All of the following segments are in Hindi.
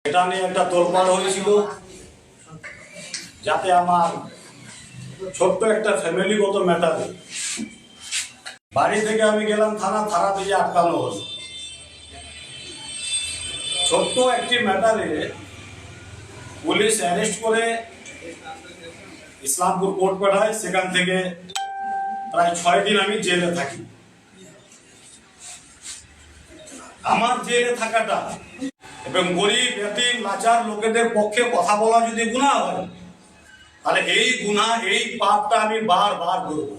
এটা নিয়ে একটা তোলপাড় হয়েছিল, যাতে আমার ছোট্ট একটা ফ্যামিলিগত ম্যাটারে বাড়ি থেকে আমি গেলাম থানা থেকে আটকানো হল। ছোট্ট একটি ম্যাটারে পুলিশ অ্যারেস্ট করে ইসলামপুর কোর্ট পাঠায়। সেখান থেকে প্রায় 6 দিন আমি জেলে থাকি। আমার জেলে থাকাটা এবং গরিব এতিম লাচার লোকেদের পক্ষে কথা বলা যদি গুনাহ হয়, তাহলে এই গুনাহ, এই পাপটা আমি বারবার করব।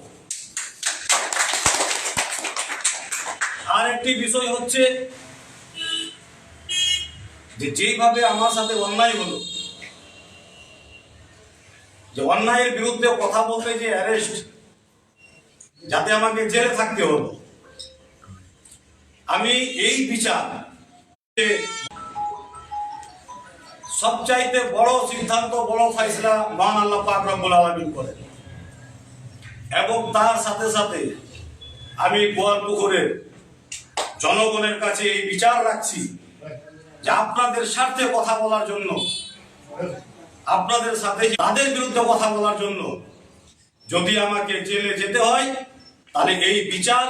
আর একটি বিষয় হচ্ছে যে যেভাবে আমার সাথে অন্যায় হলো, যে অন্যায়ের বিরুদ্ধে কথা বলতে যে অ্যারেস্ট, যাতে আমাকে জেলে থাকতে হলো, আমি এই বিচার সবচাইতে বড় সিদ্ধান্ত, বড় ফয়সালা মহান আল্লাহ পাক রব্বুল আলামিন করেন। এবং তার সাথে সাথে আমি গোয়ালপুকুরের জনগণের কাছে এই বিচার রাখছি যে আপনাদের স্বার্থে কথা বলার জন্য, আপনাদের সাথে তাদের বিরুদ্ধে কথা বলার জন্য যদি আমাকে জেলে যেতে হয়, তাহলে এই বিচার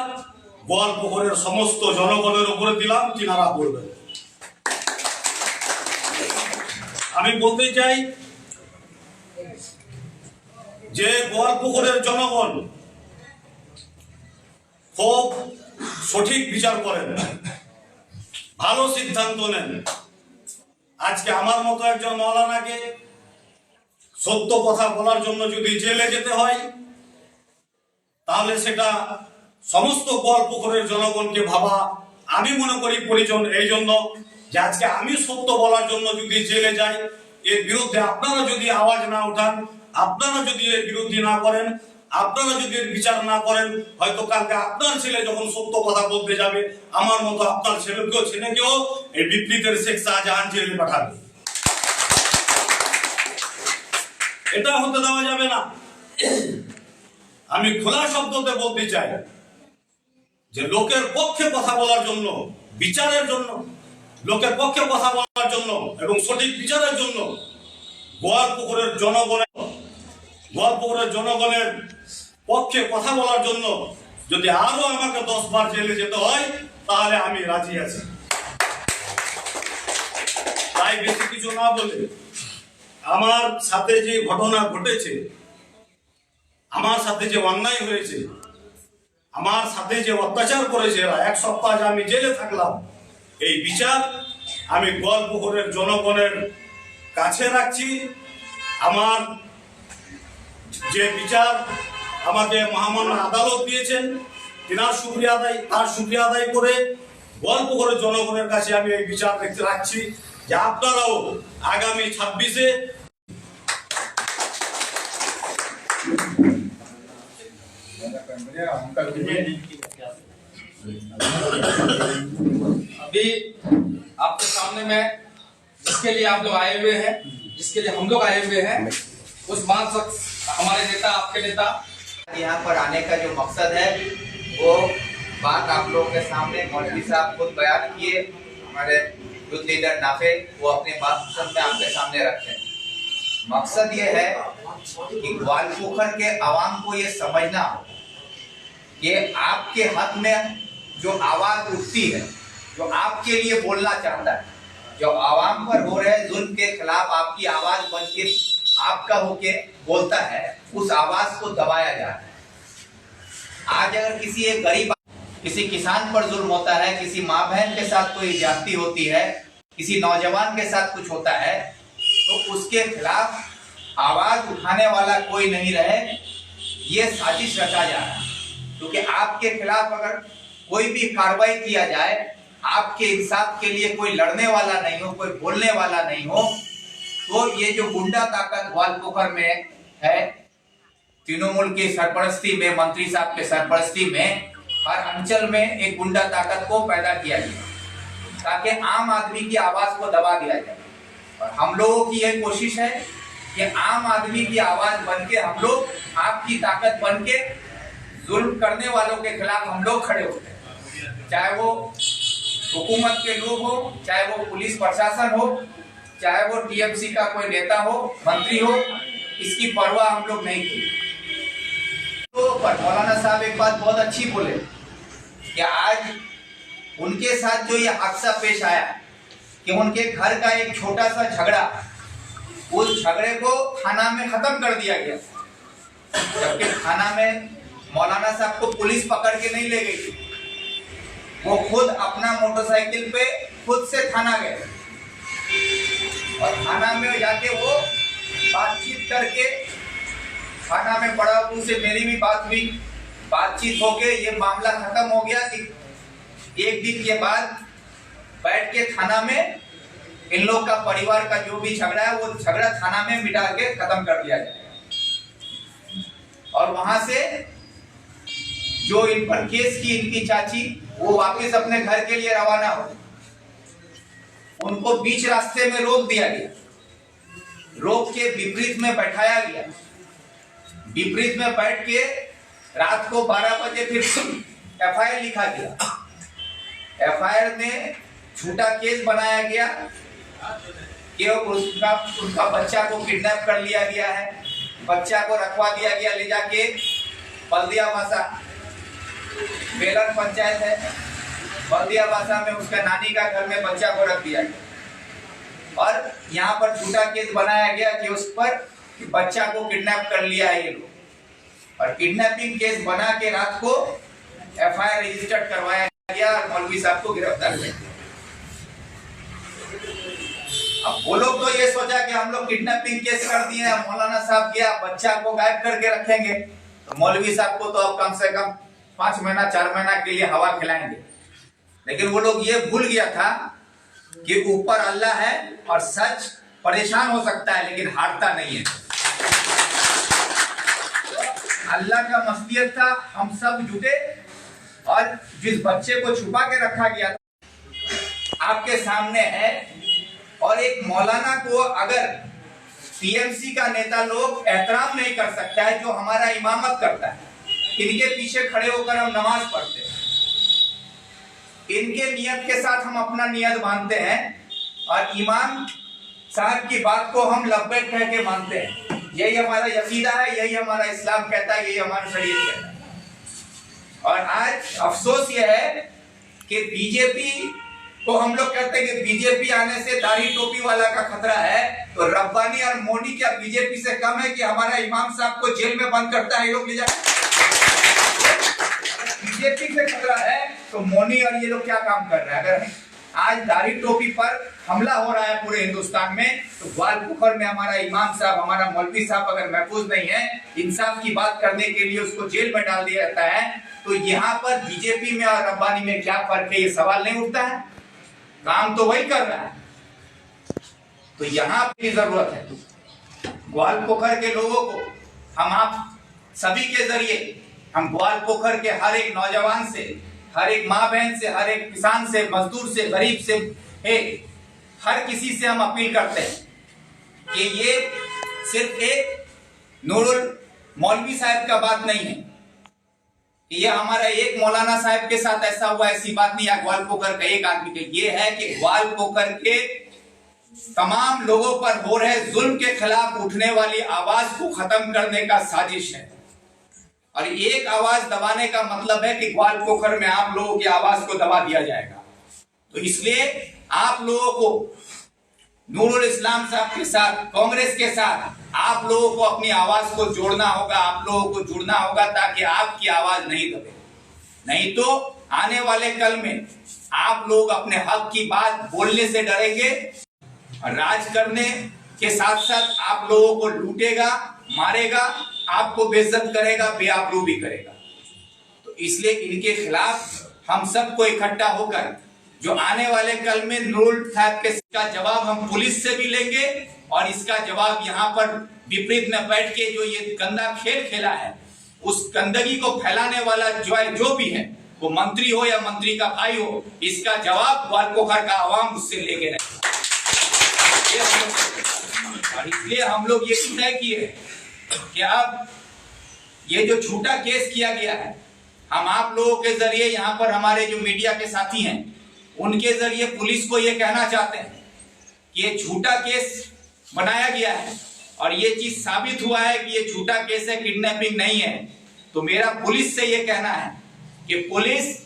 গোয়ালপুকুরের সমস্ত জনগণের উপরে দিলাম, তিনারা করবেন। আমি বলতে চাই যে গোয়ালপুকুরের জনগণ খুব সঠিক বিচার করেন, ভালো সিদ্ধান্ত নেন। আজকে আমার মতো একজন মাওলানাকে সত্য কথা বলার জন্য যদি জেলে যেতে হয়, তাহলে সেটা সমস্ত গোয়ালপুকুরের জনগণকে ভাবা আমি মনে করি প্রয়োজন। এই জন্য যে আজকে আমি সত্য বলার জন্য যদি জেলে যাই, এর বিরুদ্ধে আপনারা যদি আওয়াজ না উঠান, আপনারা যদি এর বিরোধী না করেন, আপনারা যদি এর বিচার না করেন, হয়তো কালকে আপনার ছেলে যখন সত্য কথা বলতে যাবে, আমার মতো আপনার ছেলেকেও এই বিপ্লবীদের শেখ শাহজাহান জেলে পাঠাবে। এটা হতে দেওয়া যাবে না। আমি খোলা শব্দতে বলতে চাই যে লোকের পক্ষে কথা বলার জন্য, বিচারের জন্য, লোকের পক্ষে কথা বলার জন্য এবং সঠিক বিচারের জন্য গোয়ালপুকুরের জনগণের পক্ষে কথা বলার জন্য যদি আরো আমাকে 10 বার জেলে যেতে হয়, তাহলে আমি রাজি আছি। তাই বেশি কিছু না বলে, আমার সাথে যে ঘটনা ঘটেছে, আমার সাথে যে অন্যায় হয়েছে, আমার সাথে যে অত্যাচার করেছে এরা, 1 সপ্তাহ যে আমি জেলে থাকলাম, এই বিচার আমি গোয়ালপুকুরের জনগণের কাছে রাখছি। আমার যে বিচার আমাকে মহামান্য আদালত দিয়েছেন, তার শুকরিয়া আদায় করে গোয়ালপুকুরের জনগণের কাছে আমি এই বিচার দেখতে রাখছি যে আপনারাও আগামী 26-এ अभी आपके सामने में जिसके लिए आप लोग आए हुए हैं, जिसके लिए हम लोग आए हुए हैं, उस महान शख्स, हमारे नेता, आपके नेता, यहाँ पर आने का जो मकसद है वो बात आप लोगों के सामने मौलवी साहब खुद बयान किए। हमारे यूथ लीडर नाफे वो अपने बात में आपके सामने रखे। मकसद ये है कि ग्वालपुखर के आवाम को ये समझना हो कि आपके हक में जो आवाज उठती है, जो आपके लिए बोलना चाहता है, जो आवाम पर हो रहे जुल्म के खिलाफ आपकी आवाज बन के आपका होके बोलता है, उस आवाज को दबाया जा रहा है। आज अगर किसी एक गरीब, किसी किसान पर जुल्म होता है, किसी माँ बहन के साथ कोई ज्यादती होती है, किसी नौजवान के साथ कुछ होता है, तो उसके खिलाफ आवाज उठाने वाला कोई नहीं रहे, ये साजिश रचा जा रहा है। क्योंकि आपके खिलाफ अगर कोई भी कार्रवाई किया जाए, आपके इंसाफ के लिए कोई लड़ने वाला नहीं हो, कोई बोलने वाला नहीं हो, तो ये जो गुंडा ताकत ग्वालपुखर में है, तृणमूल की सरपरस्ती में, मंत्री साहब के सरपरस्ती में हर अंचल में एक गुंडा ताकत को पैदा किया जाए ताकि आम आदमी की आवाज को दबा दिया जाए। और हम लोगों की यह कोशिश है कि आम आदमी की आवाज बन के हम लोग आपकी ताकत बन के जुल्म करने वालों के खिलाफ हम लोग खड़े होते हैं, चाहे वो हुकूमत के लोग हो, चाहे वो पुलिस प्रशासन हो, चाहे वो टीएमसी का कोई नेता हो, मंत्री हो, इसकी परवाह हम लोग नहीं की। तो पर मौलाना साहब एक बात बहुत अच्छी बोले कि आज उनके साथ जो ये हादसा पेश आया कि उनके घर का एक छोटा सा झगड़ा, उस झगड़े को थाना में खत्म कर दिया गया, जबकि थाना में मौलाना साहब को पुलिस पकड़ के नहीं ले गई, वो खुद अपना मोटरसाइकिल पे खुद से थाना गए और थाना में जाके वो बातचीत करके, थाना में बड़ा उनसे मेरी भी बात हुई, बातचीत हो के ये मामला खत्म हो गया कि एक दिन के बाद बैठ के थाना में इन लोग का परिवार का जो भी झगड़ा है वो झगड़ा थाना में मिटा के खत्म कर दिया जाएगा। और वहां से जो इन पर केस की इनकी चाची, वो वापस अपने घर के लिए रवाना हो, उनको बीच रास्ते में रोक दिया गया, रोक के विपरीत में बैठाया गया, विपरीत में बैठ के रात को 12 बजे फिर एफआईआर लिखा गया। एफआईआर में झूठा केस बनाया गया कि उनका बच्चा को किडनैप कर लिया गया है, बच्चा को रखवा दिया गया ले जाके बल्दिया भाषा, बेलन पंचायत है, बल्दिया भाषा में उसका नानी का घर में बच्चा को रख दिया गया और यहाँ पर झूठा केस बनाया गया कि उस पर कि बच्चा को किडनैप कर लिया है ये लोग, और किडनैपिंग केस बना के रात को एफआईआर रजिस्टर्ड करवाया गया और मौलवी साहब को गिरफ्तार किया। अब वो लोग तो ये सोचा कि हम लोग किडनैपिंग केस कर दिए हैं, मौलाना साहब गया बच्चा को गायब करके रखेंगे, तो मौलवी साहब को तो अब कम से कम 5 महीना 4 महीना के लिए हवा खिलाएंगे। लेकिन वो लोग ये भूल गया था कि ऊपर अल्लाह है और सच परेशान हो सकता है लेकिन हारता नहीं है। अल्लाह का मस्तियत था, हम सब जुटे और जिस बच्चे को छुपा के रखा गया था आपके सामने है, और एक मौलाना को अगर टीएमसी का नेता लोग एहतराम नहीं कर सकता है जो हमारा इमामत करता है, इनके पीछे खड़े होकर हम नमाज पढ़ते हैं, इनके नियत के साथ हम अपना नियत मानते हैं और इमाम साहब की बात को हम लब्बैक कह के मानते हैं, यही हमारा यकीदा है, यही हमारा इस्लाम कहता है, यही हमारा शरीयत कहता है। और आज अफसोस यह है कि बीजेपी को हम लोग कहते हैं कि बीजेपी आने से दाढ़ी टोपी वाला का खतरा है, तो रब्बानी और मोदी क्या बीजेपी से कम है कि हमारा इमाम साहब को जेल में बंद करता है ये लोग ले जाकर? बीजेपी से खतरा है तो मोदी और ये लोग क्या काम कर रहे हैं? अगर आज दाढ़ी टोपी पर हमला हो रहा है पूरे हिंदुस्तान में, तो ग्वालपुखर में हमारा इमाम साहब, हमारा मौलवी साहब अगर महफूज नहीं है, इंसाफ की बात करने के लिए उसको जेल में डाल दिया जाता है, तो यहाँ पर बीजेपी में और रब्बानी में क्या फर्क है, ये सवाल नहीं उठता है? काम तो वही कर रहा है। तो यहाँ की जरूरत है ग्वालपोखर के लोगों को, हम आप सभी के जरिए हम ग्वालपोखर के हर एक नौजवान से, हर एक माँ बहन से, हर एक किसान से, मजदूर से, गरीब से, हर किसी से हम अपील करते हैं कि ये सिर्फ एक नूरुल मौलवी साहब का बात नहीं है, ये हमारा एक मौलाना साहब के साथ ऐसा हुआ ऐसी बात नहीं है, ग्वालपोखर का एक आदमी के, ये है कि ग्वालपोखर के तमाम लोगों पर हो रहे जुल्म के खिलाफ उठने वाली आवाज को खत्म करने का साजिश है। और एक आवाज दबाने का मतलब है कि ग्वालपोखर में आप लोगों की आवाज को दबा दिया जाएगा। तो इसलिए आप लोगों को नूरुल इस्लाम साहब के साथ, कांग्रेस के साथ आप लोगों को अपनी आवाज को जोड़ना होगा, आप लोगों को जुड़ना होगा ताकि आपकी आवाज नहीं दबे। नहीं तो आने वाले कल में आप लोग अपने हक की बात बोलने से डरेंगे और राज करने के साथ साथ आप लोगों को लूटेगा, मारेगा, आपको बेइज्जत करेगा, बेआबरू भी करेगा। तो इसलिए इनके खिलाफ हम सबको इकट्ठा होकर जो आने वाले कल में नूरुल साहब के का जवाब हम पुलिस से भी लेंगे और इसका जवाब यहाँ पर विपरीत में बैठ के जो ये गंदा खेल खेला है, उस गंदगी को फैलाने वाला जो भी है, वो मंत्री हो या मंत्री का भाई हो, इसका जवाब ग्वालपोखर का आवाम उससे लेके रहे। और इसलिए हम लोग ये तय किए कि अब ये जो झूठा केस किया गया है, हम आप लोगों के जरिए यहाँ पर हमारे जो मीडिया के साथी हैं उनके जरिए पुलिस को ये कहना चाहते हैं कि ये झूठा केस बनाया गया है और ये चीज साबित हुआ है कि ये झूठा केस है, किडनैपिंग नहीं है, तो मेरा पुलिस से ये कहना है कि पुलिस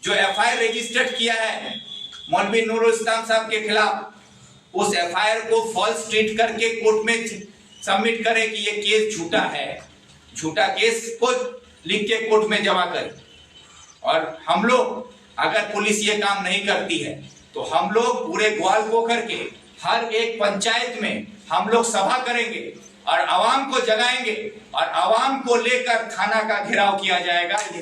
जो एफआईआर रजिस्टर्ड किया है मौलवी नूरुल इस्लाम साहब के खिलाफ, उस एफआईआर को फॉल्स ट्रीट करके कोर्ट में सबमिट करे कि ये केस झूठा है, झूठा केस को लिख के कोर्ट में जमा करे। और हम लोग अगर पुलिस ये काम नहीं करती है तो हम लोग पूरे ग्वालपोखर के हर एक पंचायत में हम लोग सभा करेंगे और आवाम को जगाएंगे और आवाम को लेकर थाना का घेराव किया जाएगा। ये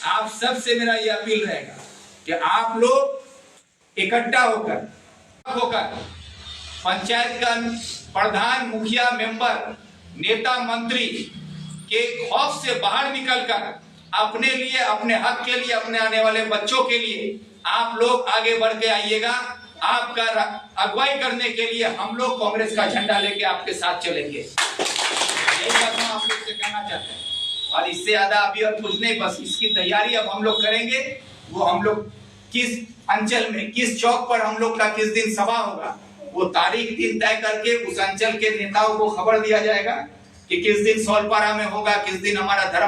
आप सबसे मेरा ये अपील रहेगा कि आप लोग इकट्ठा होकर पंचायत का प्रधान, मुखिया, मेंबर, नेता, मंत्री के खौफ से बाहर निकलकर अपने लिए, अपने हक के लिए, अपने आने वाले बच्चों के लिए आप लोग आगे बढ़ के आइएगा। आपका अगुवाई करने के लिए हम लोग कांग्रेस का झंडा लेके आपके साथ चलेंगे। यही बात हम आप लोग से कहना चाहते हैं और इससे ज्यादा अभी और कुछ नहीं, बस इसकी तैयारी अब हम लोग करेंगे। वो हम लोग किस अंचल में, किस चौक पर हम लोग का किस दिन सभा होगा, वो तारीख दिन तय करके उस अंचल के नेताओं को खबर दिया जाएगा कि किस दिन सौलपारा में होगा, किस दिन हमारा धर्म